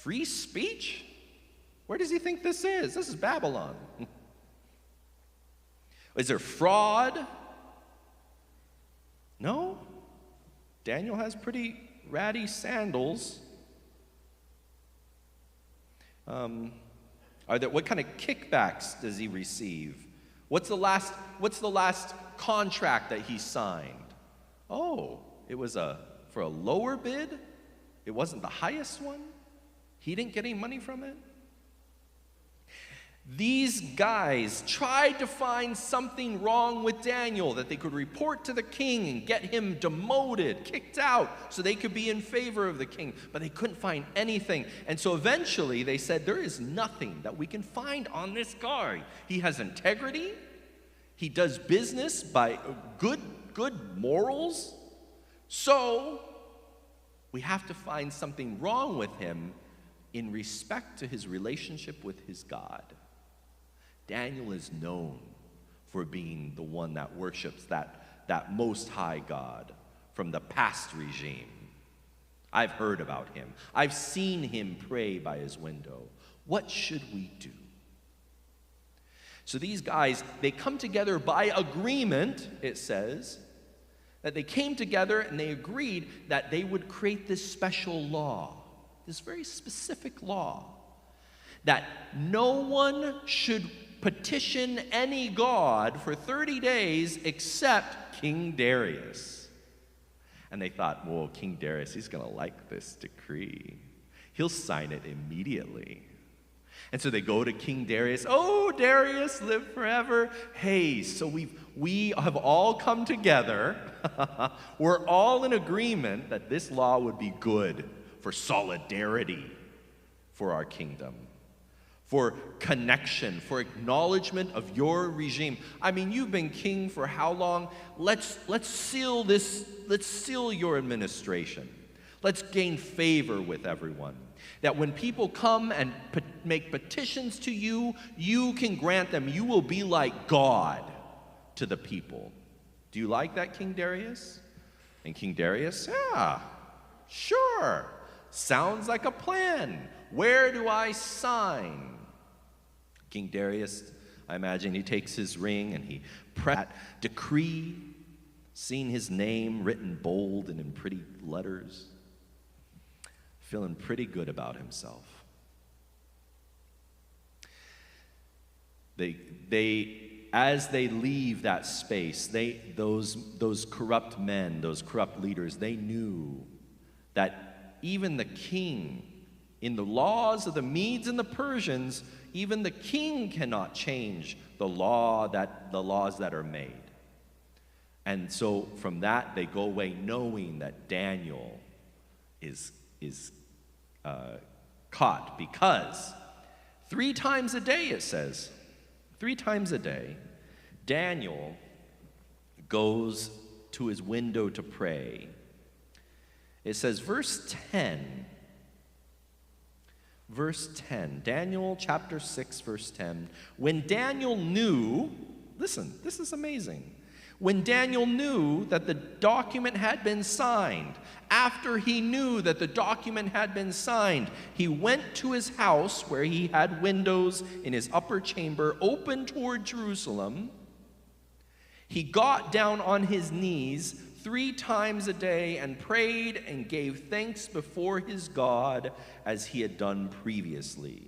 Free speech? Where does he think this is? This is Babylon. Is there fraud? No. Daniel has pretty ratty sandals. What kind of kickbacks does he receive? What's the last contract that he signed? Oh, it was for a lower bid? It wasn't the highest one? He didn't get any money from it? These guys tried to find something wrong with Daniel that they could report to the king and get him demoted, kicked out, so they could be in favor of the king. But they couldn't find anything. And so eventually they said, there is nothing that we can find on this guy. He has integrity. He does business by good morals. So we have to find something wrong with him in respect to his relationship with his God. Daniel is known for being the one that worships that most high God from the past regime. I've heard about him. I've seen him pray by his window. What should we do? So these guys, they come together by agreement, it says, that they came together and they agreed that they would create this special law, this very specific law, that no one should petition any god for 30 days except King Darius. And they thought, well, King Darius, he's going to like this decree. He'll sign it immediately. And so they go to King Darius. Oh, Darius, live forever. Hey, so we have all come together. We're all in agreement that this law would be good for solidarity for our kingdom, for connection, for acknowledgement of your regime. I mean, you've been king for how long? Let's seal this. Let's seal your administration. Let's gain favor with everyone. That when people come and make petitions to you, you can grant them. You will be like God to the people. Do you like that, King Darius? And King Darius, yeah, sure. Sounds like a plan. Where do I sign? King Darius, I imagine he takes his ring and he presses that decree, seeing his name written bold and in pretty letters, feeling pretty good about himself. As they leave that space, those corrupt men, those corrupt leaders, they knew that even the king, in the laws of the Medes and the Persians, even the king cannot change the laws that are made. And so from that, they go away knowing that Daniel is caught, because 3 times a day, it says, 3 times a day, Daniel goes to his window to pray. It says, verse 10, Daniel chapter 6, verse 10, when Daniel knew, listen, this is amazing. When Daniel knew that the document had been signed, after he knew that the document had been signed, he went to his house where he had windows in his upper chamber open toward Jerusalem. He got down on his knees 3 times a day and prayed and gave thanks before his God as he had done previously.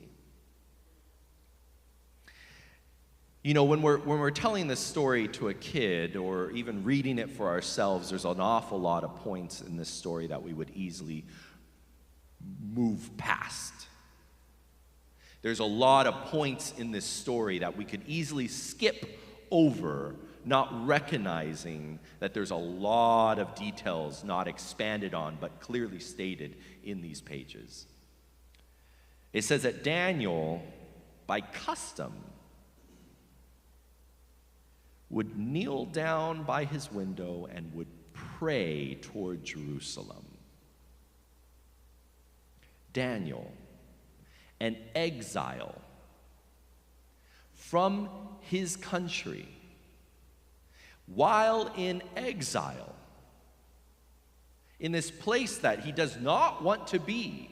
You know, when we're telling this story to a kid or even reading it for ourselves, there's an awful lot of points in this story that we would easily move past. There's a lot of points in this story that we could easily skip over, not recognizing that there's a lot of details not expanded on but clearly stated in these pages. It says that Daniel, by custom, would kneel down by his window and would pray toward Jerusalem. Daniel, an exile from his country, while in exile, in this place that he does not want to be,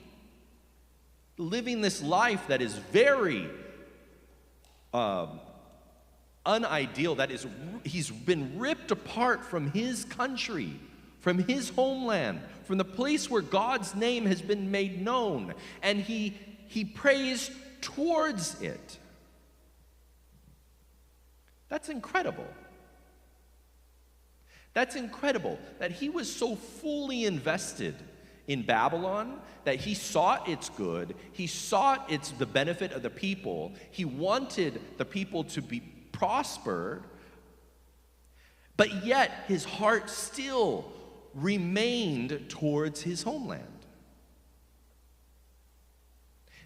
living this life that is very unideal, he's been ripped apart from his country, from his homeland, from the place where God's name has been made known, and he prays towards it. That's incredible. That's incredible that he was so fully invested in Babylon that he sought its good, he sought the benefit of the people, he wanted the people to be prospered, but yet his heart still remained towards his homeland.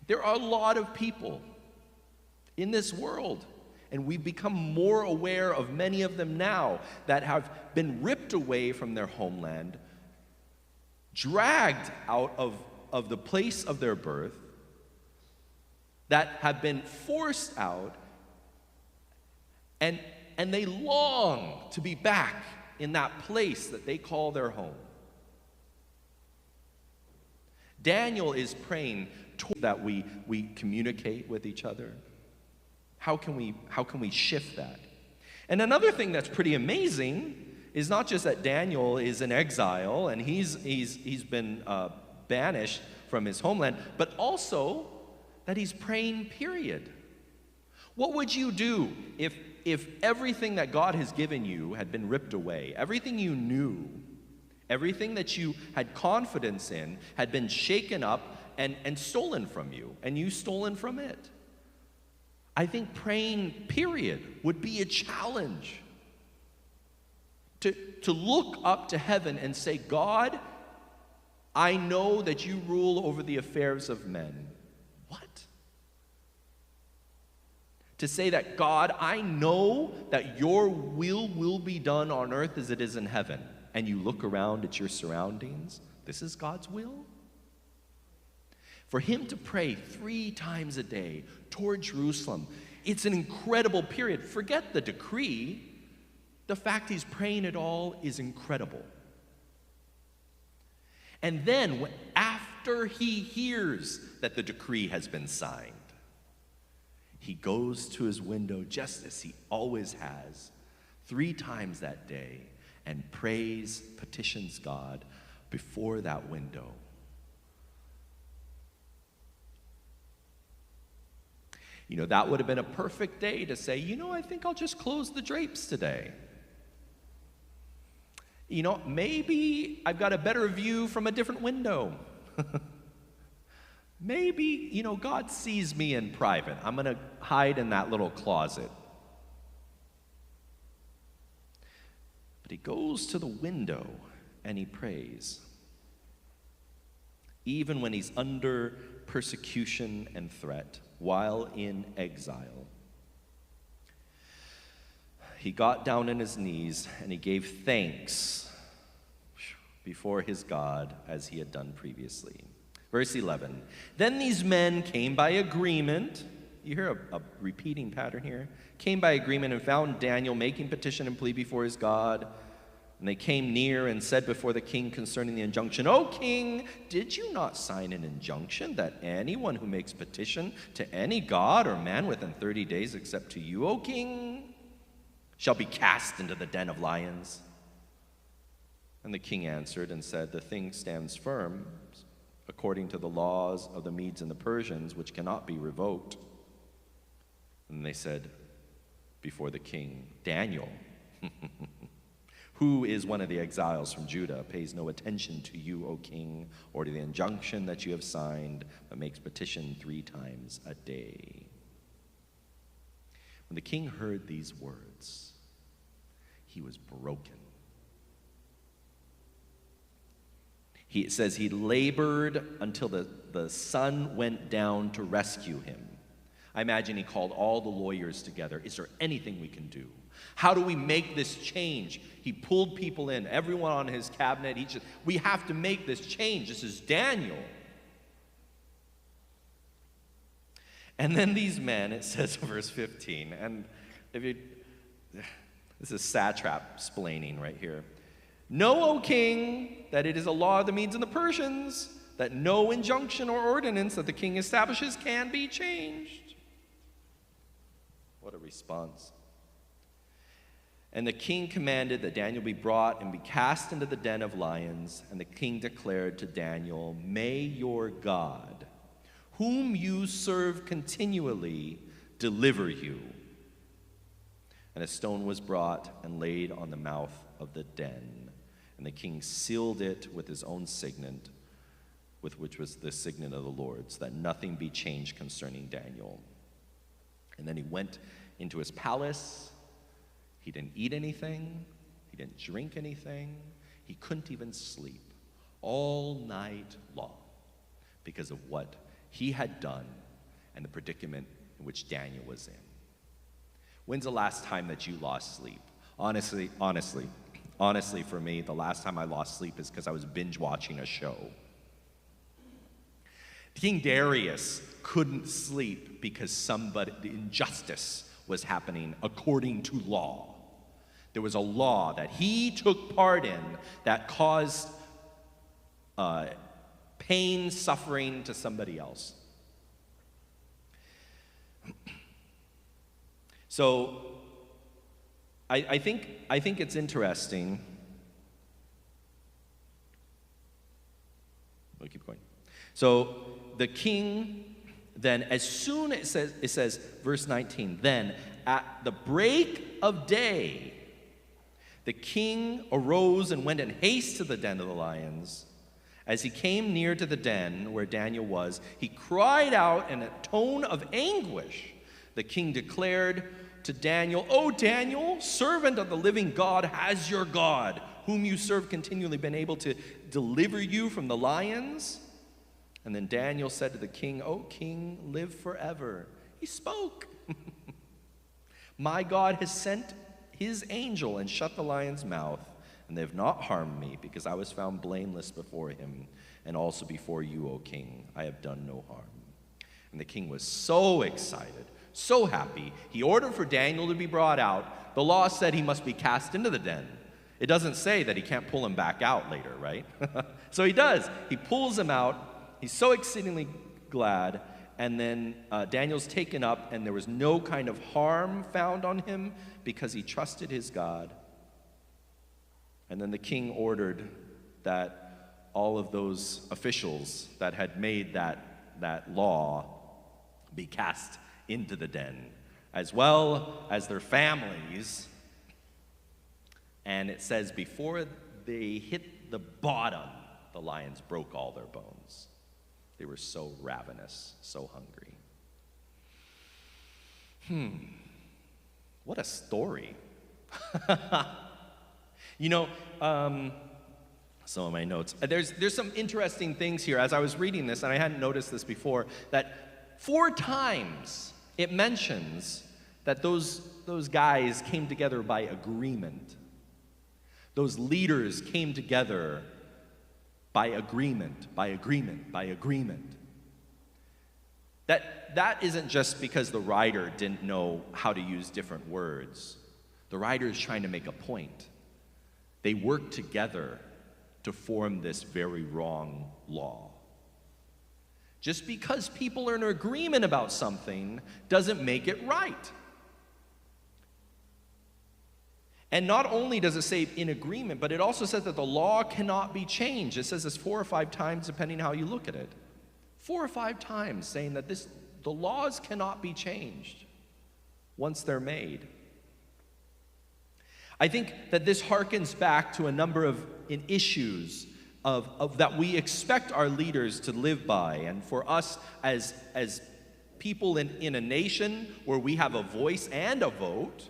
There are a lot of people in this world, and we've become more aware of many of them now, that have been ripped away from their homeland, dragged out of the place of their birth, that have been forced out, and they long to be back in that place that they call their home. Daniel is praying that we communicate with each other. How can we shift that? And another thing that's pretty amazing is not just that Daniel is in exile and he's been banished from his homeland, but also that he's praying, period. What would you do if everything that God has given you had been ripped away? Everything you knew, everything that you had confidence in had been shaken up and stolen from you, and you stolen from it. I think praying, period, would be a challenge. To look up to heaven and say, God, I know that you rule over the affairs of men. What? To say that, God, I know that your will be done on earth as it is in heaven. And you look around at your surroundings. This is God's will? For him to pray 3 times a day toward Jerusalem, it's an incredible period. Forget the decree. The fact he's praying at all is incredible. And then, after he hears that the decree has been signed, he goes to his window, just as he always has, 3 times that day, and prays, petitions God before that window. You know, that would have been a perfect day to say, I think I'll just close the drapes today. Maybe I've got a better view from a different window. Maybe, God sees me in private. I'm going to hide in that little closet. But he goes to the window and he prays. Even when he's under persecution and threat, while in exile. He got down on his knees and he gave thanks before his God as he had done previously. Verse 11, then these men came by agreement. You hear a repeating pattern here. Came by agreement and found Daniel making petition and plea before his God. And they came near and said before the king concerning the injunction, O king, did you not sign an injunction that anyone who makes petition to any god or man within 30 days except to you, O king, shall be cast into the den of lions? And the king answered and said, the thing stands firm according to the laws of the Medes and the Persians, which cannot be revoked. And they said before the king, Daniel, who is one of the exiles from Judah, pays no attention to you, O king, or to the injunction that you have signed, but makes petition 3 times a day. When the king heard these words, he was broken. It says he labored until the sun went down to rescue him. I imagine he called all the lawyers together. Is there anything we can do? How do we make this change? He pulled people in, everyone on his cabinet. We have to make this change. This is Daniel. And then these men, it says in verse 15, and this is satrap splaining right here. Know, O king, that it is a law of the Medes and the Persians, that no injunction or ordinance that the king establishes can be changed. What a response. And the king commanded that Daniel be brought and be cast into the den of lions. And the king declared to Daniel, "May your God, whom you serve continually, deliver you." And a stone was brought and laid on the mouth of the den. And the king sealed it with his own signet, with which was the signet of the Lord, so that nothing be changed concerning Daniel. And then he went into his palace. He didn't eat anything. He didn't drink anything. He couldn't even sleep all night long because of what he had done and the predicament in which Daniel was in. When's the last time that you lost sleep? Honestly, for me, the last time I lost sleep is because I was binge watching a show. King Darius couldn't sleep because the injustice was happening according to law. There was a law that he took part in that caused pain, suffering to somebody else. So I think it's interesting. We'll keep going. So the king then, as soon as it says, verse 19, then at the break of day, the king arose and went in haste to the den of the lions. As he came near to the den where Daniel was, he cried out in a tone of anguish. The king declared to Daniel, "O Daniel, servant of the living God, has your God, whom you serve continually, been able to deliver you from the lions?" And then Daniel said to the king, "O king, live forever." He spoke. "My God has sent his angel and shut the lion's mouth, and they have not harmed me, because I was found blameless before him, and also before you, O king. I have done no harm." And the king was so excited, so happy. He ordered for Daniel to be brought out. The law said he must be cast into the den. It doesn't say that he can't pull him back out later, right? So he does. He pulls him out. He's so exceedingly glad. And then Daniel's taken up, and there was no kind of harm found on him because he trusted his God. And then the king ordered that all of those officials that had made that law be cast into the den, as well as their families. And it says before they hit the bottom, the lions broke all their bones. They were so ravenous, so hungry. What a story. Some of my notes. There's some interesting things here. As I was reading this, and I hadn't noticed this before, that 4 times it mentions that those guys came together by agreement. Those leaders came together by agreement. That isn't just because the writer didn't know how to use different words. The writer is trying to make a point. They worked together to form this very wrong law. Just because people are in agreement about something doesn't make it right. And not only does it say in agreement, but it also says that the law cannot be changed. It says this 4 or 5 times, depending how you look at it. 4 or 5 times saying that the laws cannot be changed once they're made. I think that this harkens back to a number of issues of that we expect our leaders to live by. And for us as people in a nation where we have a voice and a vote,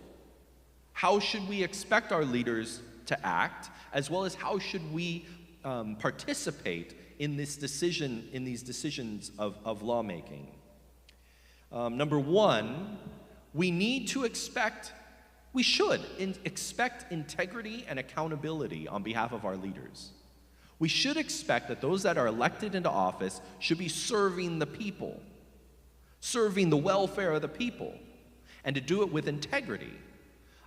how should we expect our leaders to act, as well as how should we participate in these decisions of lawmaking? Number one, we should expect integrity and accountability on behalf of our leaders. We should expect that those that are elected into office should be serving the people, serving the welfare of the people, and to do it with integrity.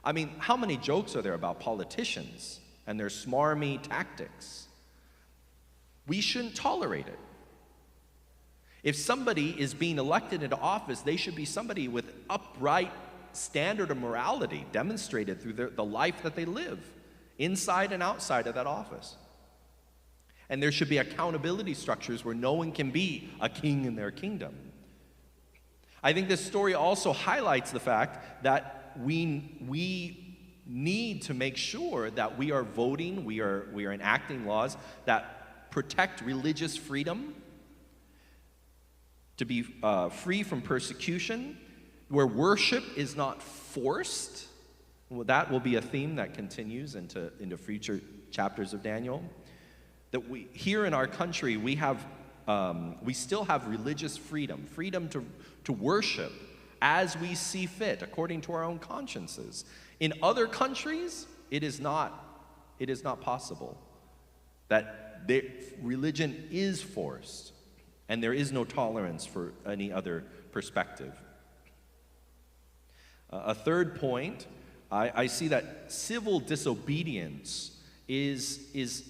I mean, how many jokes are there about politicians and their smarmy tactics? We shouldn't tolerate it. If somebody is being elected into office, they should be somebody with upright standard of morality demonstrated through the life that they live, inside and outside of that office. And there should be accountability structures where no one can be a king in their kingdom. I think this story also highlights the fact that we need to make sure that we are voting, we are enacting laws that protect religious freedom, to be free from persecution, where worship is not forced. Well, that will be a theme that continues into future chapters of Daniel. That we here in our country we still have religious freedom to worship as we see fit according to our own consciences. In other countries, it is not possible. That religion is forced, and there is no tolerance for any other perspective. A third point, I see that civil disobedience is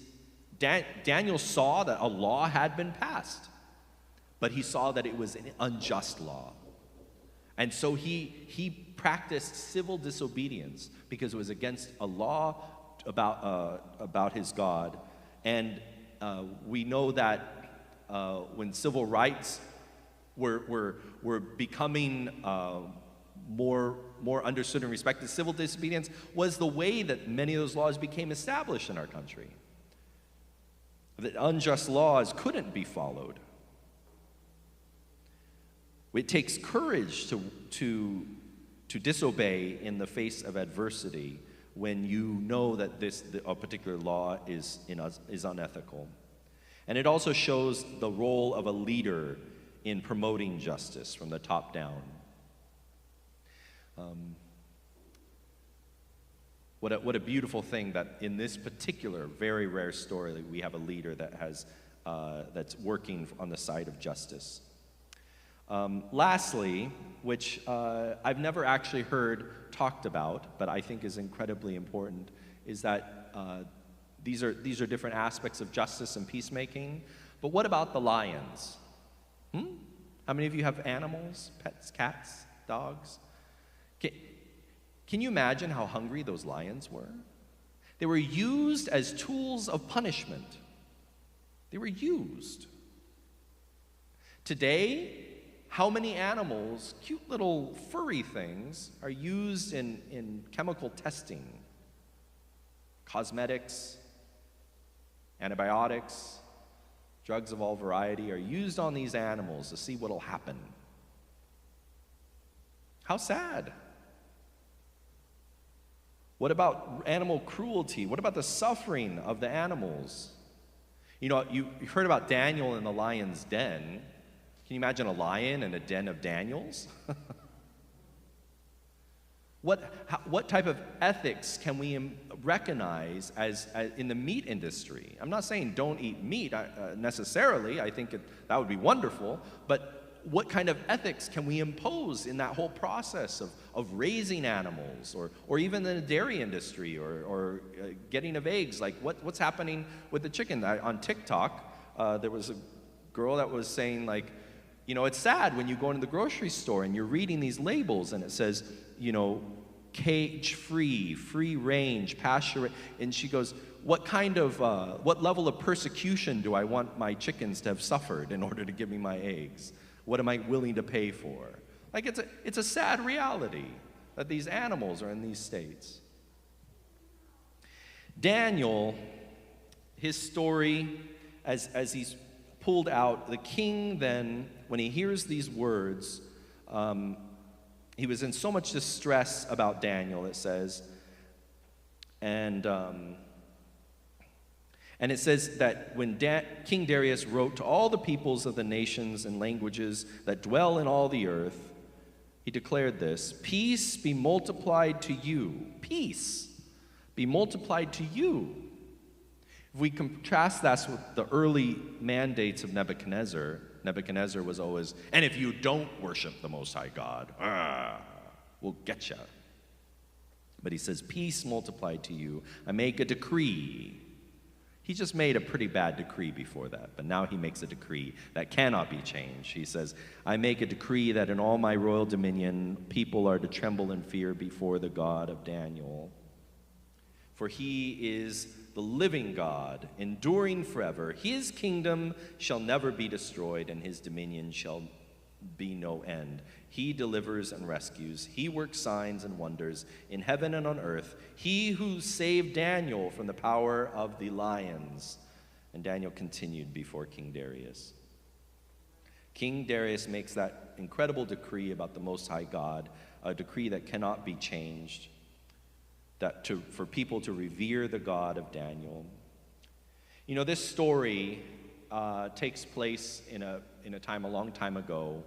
Daniel saw that a law had been passed, but he saw that it was an unjust law. And so he practiced civil disobedience because it was against a law about his God. And we know that when civil rights were becoming more understood and respected, civil disobedience was the way that many of those laws became established in our country. That unjust laws couldn't be followed. It takes courage to disobey in the face of adversity when you know that a particular law is unethical. And it also shows the role of a leader in promoting justice from the top down. What a beautiful thing that in this particular very rare story that we have a leader that's working on the side of justice. Lastly, which I've never actually heard talked about, but I think is incredibly important, is that these are different aspects of justice and peacemaking. But what about the lions? How many of you have animals, pets, cats, dogs? Can you imagine how hungry those lions were? They were used as tools of punishment. They were used. Today, how many animals, cute little furry things, are used in chemical testing? Cosmetics, antibiotics, drugs of all variety are used on these animals to see what will happen. How sad. What about animal cruelty? What about the suffering of the animals? You know, you heard about Daniel in the lion's den. Can you imagine a lion in a den of Daniels? What type of ethics can we recognize as in the meat industry? I'm not saying don't eat meat necessarily. I think that would be wonderful. But what kind of ethics can we impose in that whole process of raising animals, or even in the dairy industry, or getting of eggs? Like what's happening with the chicken? On TikTok, there was a girl that was saying, like, you know, it's sad when you go into the grocery store and you're reading these labels and it says, you know, cage-free, free-range, pasture, and she goes, what level of persecution do I want my chickens to have suffered in order to give me my eggs? What am I willing to pay for? Like, it's a sad reality that these animals are in these states. Daniel, his story, as he's pulled out, the king then, when he hears these words, he was in so much distress about Daniel, it says, and it says that when King Darius wrote to all the peoples of the nations and languages that dwell in all the earth, he declared this: peace be multiplied to you. Peace be multiplied to you. If we contrast that with the early mandates of Nebuchadnezzar was always, and if you don't worship the Most High God, we'll get you. But he says, peace multiplied to you. I make a decree. He just made a pretty bad decree before that, but now he makes a decree that cannot be changed. He says, I make a decree that in all my royal dominion, people are to tremble in fear before the God of Daniel. For he is the living God, enduring forever. His kingdom shall never be destroyed, and his dominion shall be no end. He delivers and rescues. He works signs and wonders in heaven and on earth. He who saved Daniel from the power of the lions. And Daniel continued before King Darius. King Darius makes that incredible decree about the Most High God, a decree that cannot be changed, for people to revere the God of Daniel. You know, this story takes place in a time a long time ago,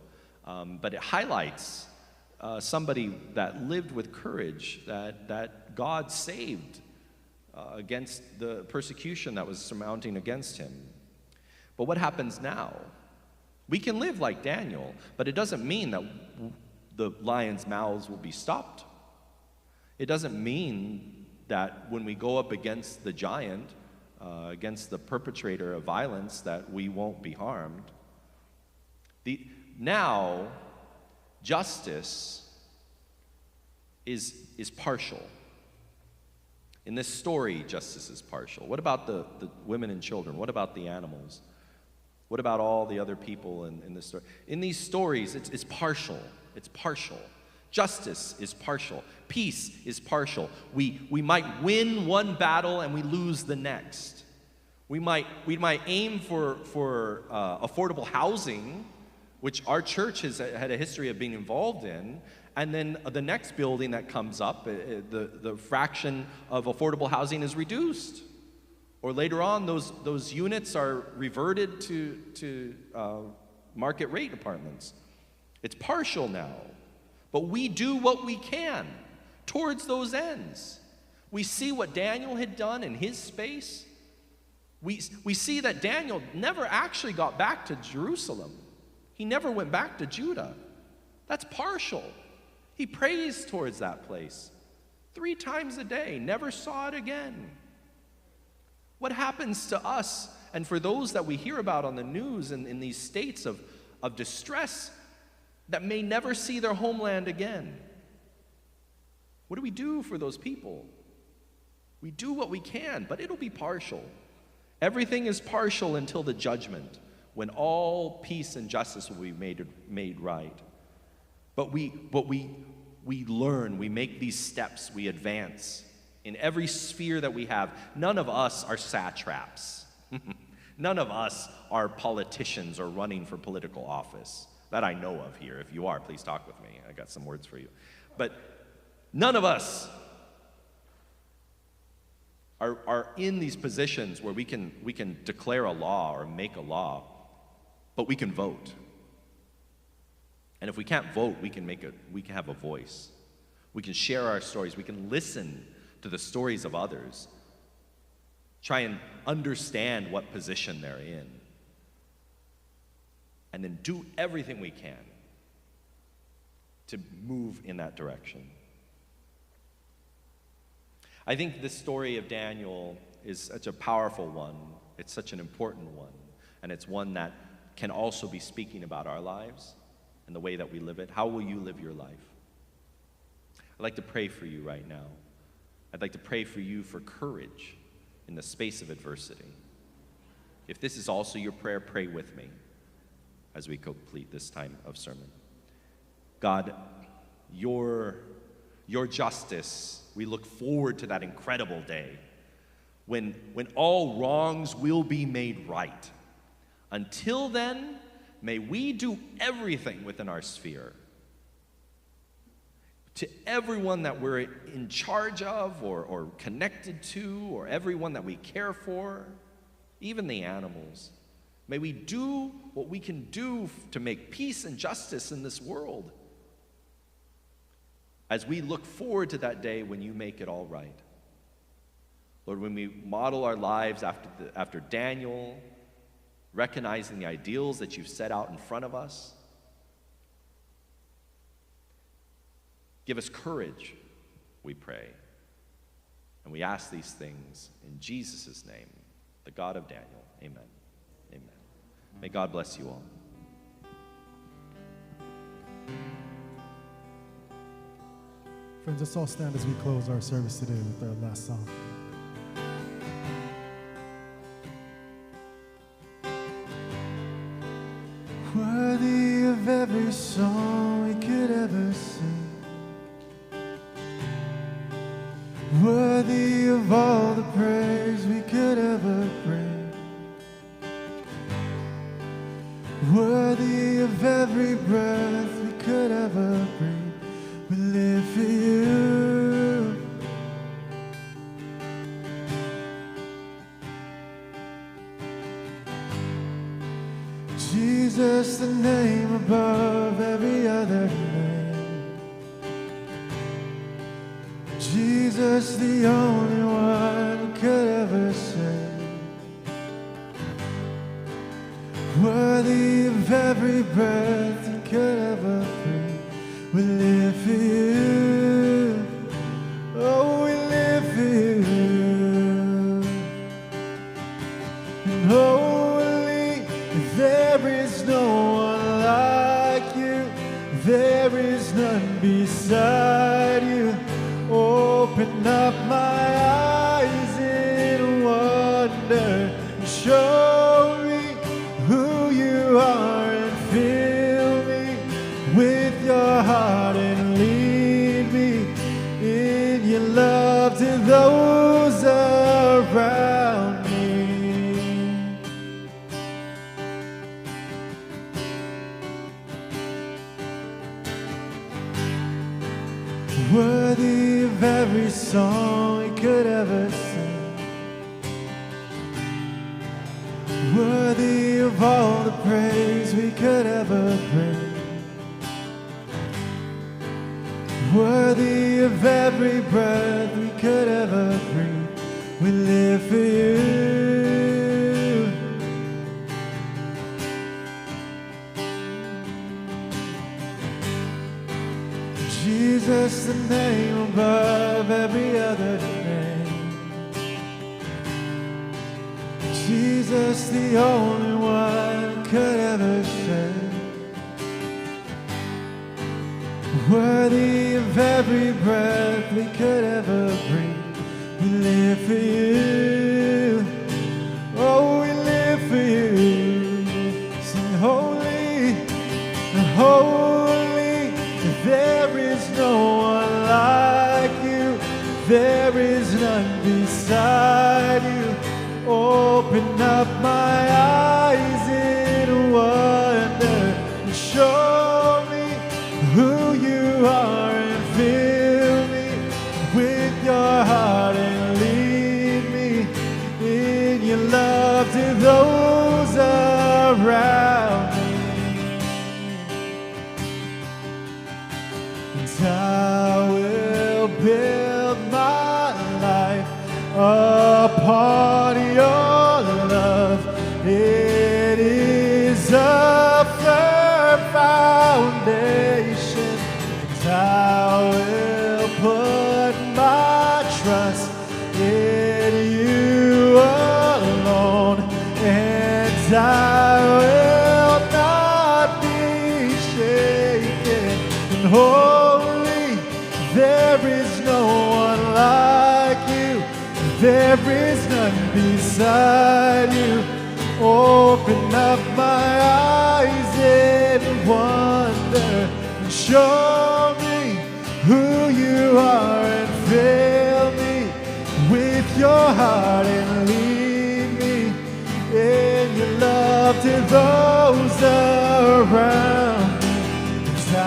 but it highlights somebody that lived with courage, that God saved against the persecution that was surmounting against him. But what happens now? We can live like Daniel, but it doesn't mean that the lions' mouths will be stopped. It doesn't mean that when we go up against the giant, against the perpetrator of violence, that we won't be harmed. Now, justice is partial. In this story, justice is partial. What about the women and children? What about the animals? What about all the other people in this story? In these stories, it's partial. It's partial. Justice is partial. Peace is partial. We might win one battle and we lose the next. We might aim for affordable housing, which our church has had a history of being involved in, and then the next building that comes up, the fraction of affordable housing is reduced. Or later on, those units are reverted to market rate apartments. It's partial now. But we do what we can towards those ends. We see what Daniel had done in his space. We see that Daniel never actually got back to Jerusalem. He never went back to Judah. That's partial. He prays towards that place 3 times a day, never saw it again. What happens to us, and for those that we hear about on the news in these states of distress that may never see their homeland again? What do we do for those people? We do what we can, but it'll be partial. Everything is partial until the judgment, when all peace and justice will be made right. But we learn, we make these steps, we advance in every sphere that we have. None of us are satraps. None of us are politicians or running for political office. That I know of here. If you are, please talk with me. I got some words for you. But none of us are in these positions where we can declare a law or make a law, but we can vote. And if we can't vote, we can have a voice. We can share our stories. We can listen to the stories of others. Try and understand what position they're in. And then do everything we can to move in that direction. I think the story of Daniel is such a powerful one. It's such an important one. And it's one that can also be speaking about our lives and the way that we live it. How will you live your life? I'd like to pray for you right now. I'd like to pray for you for courage in the space of adversity. If this is also your prayer, pray with me as we complete this time of sermon. God, your justice, we look forward to that incredible day when all wrongs will be made right. Until then, may we do everything within our sphere. To everyone that we're in charge of or connected to, or everyone that we care for, even the animals. May we do what we can do to make peace and justice in this world as we look forward to that day when you make it all right. Lord, when we model our lives after Daniel, recognizing the ideals that you've set out in front of us, give us courage, we pray. And we ask these things in Jesus' name. the God of Daniel. Amen. Amen. May God bless you all. Friends, let's all stand as we close our service today with our last song. Worthy of every song we could ever sing, worthy of all the praise we could ever bring, worthy of every breath we could ever breathe, we live for you. Jesus, the name above every other name. Jesus, the only one who could ever save. Worthy of every breath you could ever breathe. We live for you. Oh, we live for you. And holy, there is no one like you. There is none beside you. Open up my eyes in wonder and show me who you are, and fill me with your heart and lead me in your love to those around me. Worthy of every song we could ever sing, worthy of all the praise we could ever bring, worthy of every breath we could ever breathe. We live for you. Jesus, the name above every other name. Jesus, the only one who could ever save. Worthy of every breath we could ever breathe. We live for you. Oh, we live for you. Sing holy, holy. There is no one like you. There is none beside you. Open up my eyes in wonder and show me who you are, and fill me with your heart and lead me in your love to those around me. And I will build my life upon your love. It is a firm foundation. And I will put my trust in you alone. And I will not be shaken. And holy, there is no one like you. There is none beside you. Open up my eyes in wonder and show me who you are, and fill me with your heart and lead me in your love to those around me. 'Cause I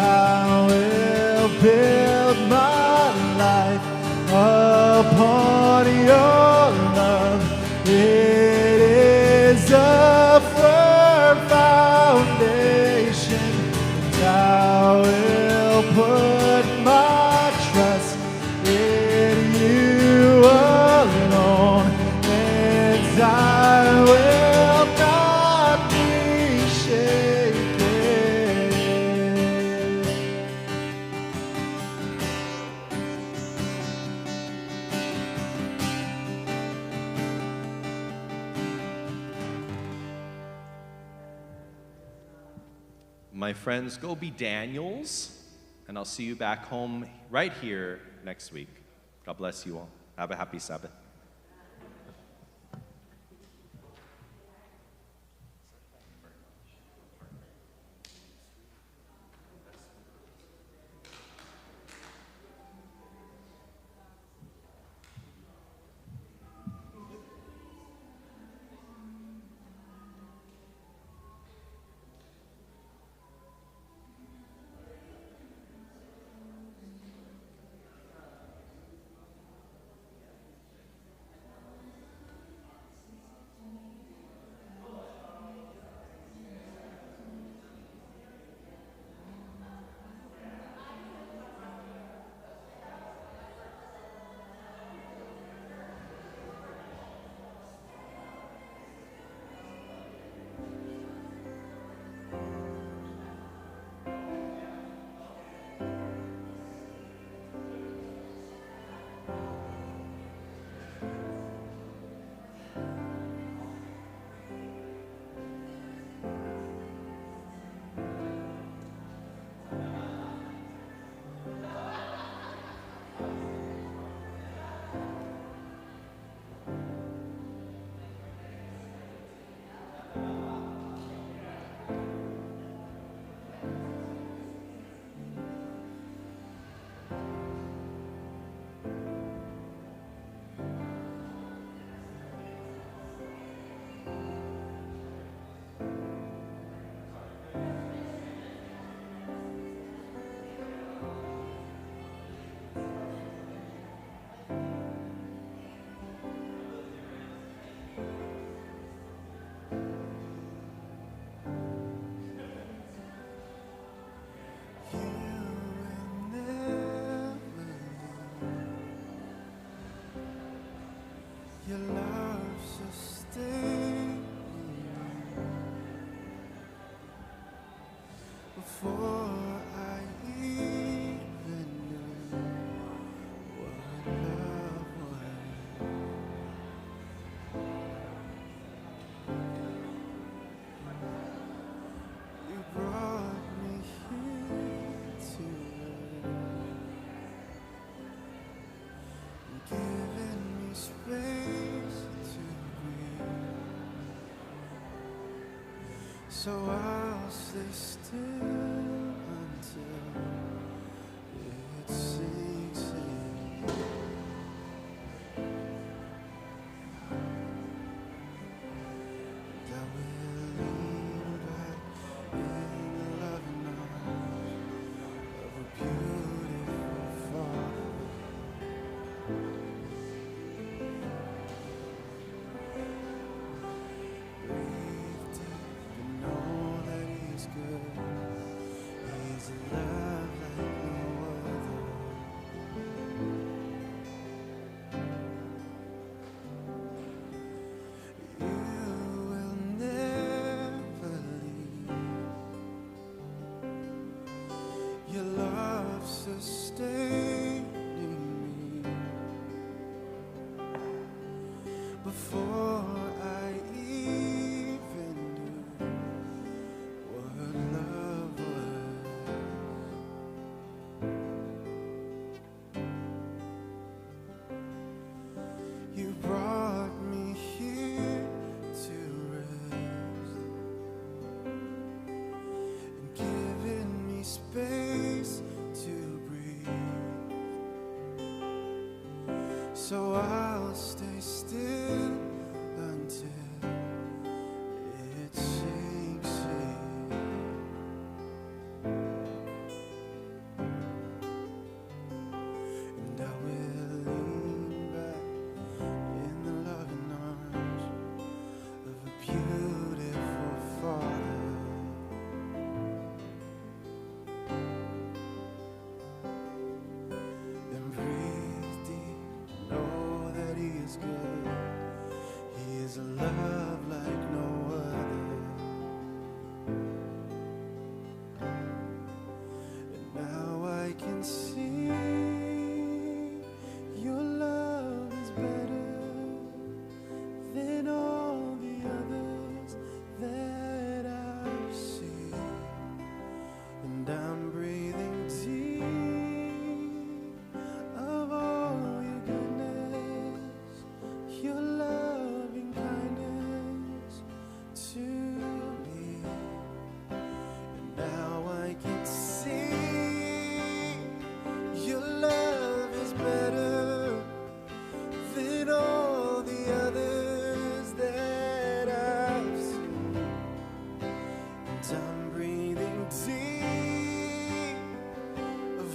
will build my life upon your love. It is a firm foundation, and I will put my trust in you alone, and I will not be shaken. my friends, go be Daniels, and I'll see you back home right here next week. God bless you all. Have a happy Sabbath. Your love sustains before I even knew what love was. You brought me here to earth, given me space to breathe. So I'll stay still until it sinks in. And I will lean back in the loving arms of a beautiful Father. Breathe deep and know that He's good. He's a love like no other. You will never leave. Your love sustaining me before I even knew what love was. You brought me here to rest and given me space to breathe. So I'll stay still until it sinks in. And I will lean back in the loving arms of a beautiful Father. And breathe deep, know that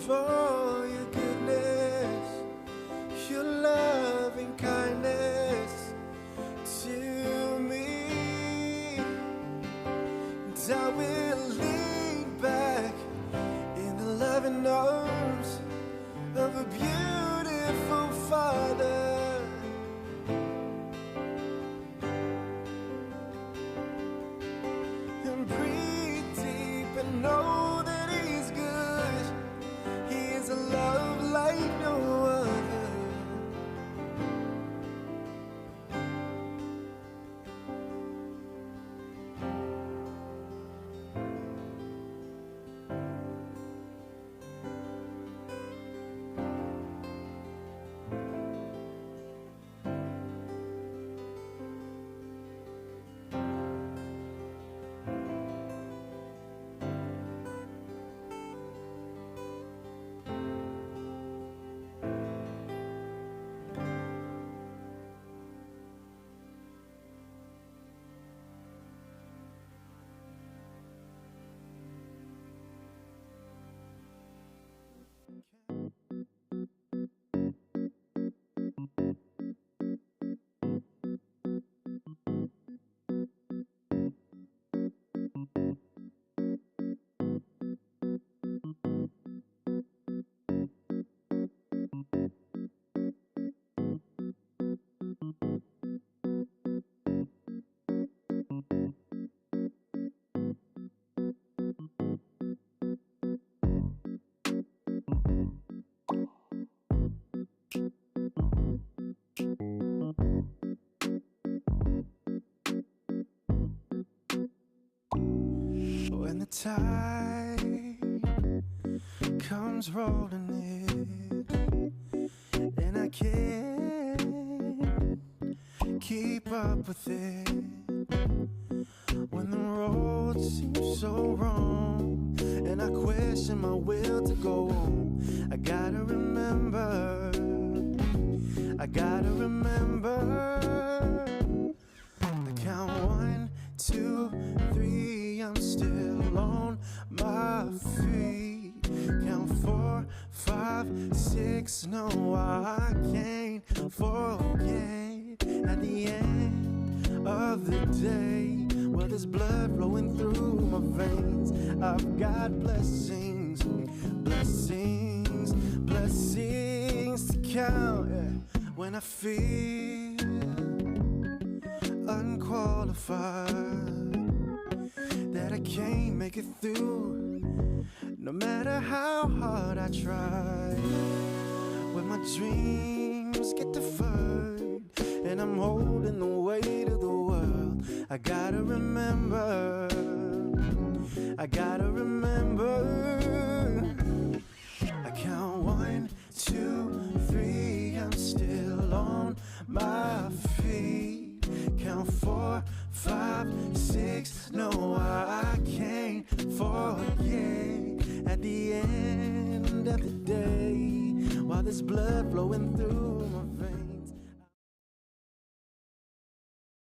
for your goodness, your loving kindness to me. And I will lean back in the loving arms of a beautiful Father. And breathe deep and know that He's good. He is a love like no other. When the tide comes rolling in and I can't keep up with it, when the road seems so wrong and I question my will to go on, I gotta remember the count 1, 2, 3, I'm still on my feet. Count 4, 5, 6, no, I can't forget. At the end of the day, well, there's blood flowing through my veins. I've got blessings, blessings, blessings to count. Yeah. When I feel unqualified, that I can't make it through, no matter how hard I try. When my dreams get deferred and I'm holding the weight of the world, I gotta remember, I count 1, 2, 3, I'm still on my feet. Count 4, 5, 6, no, I can't forget. At the end of the day, while there's blood flowing through my veins.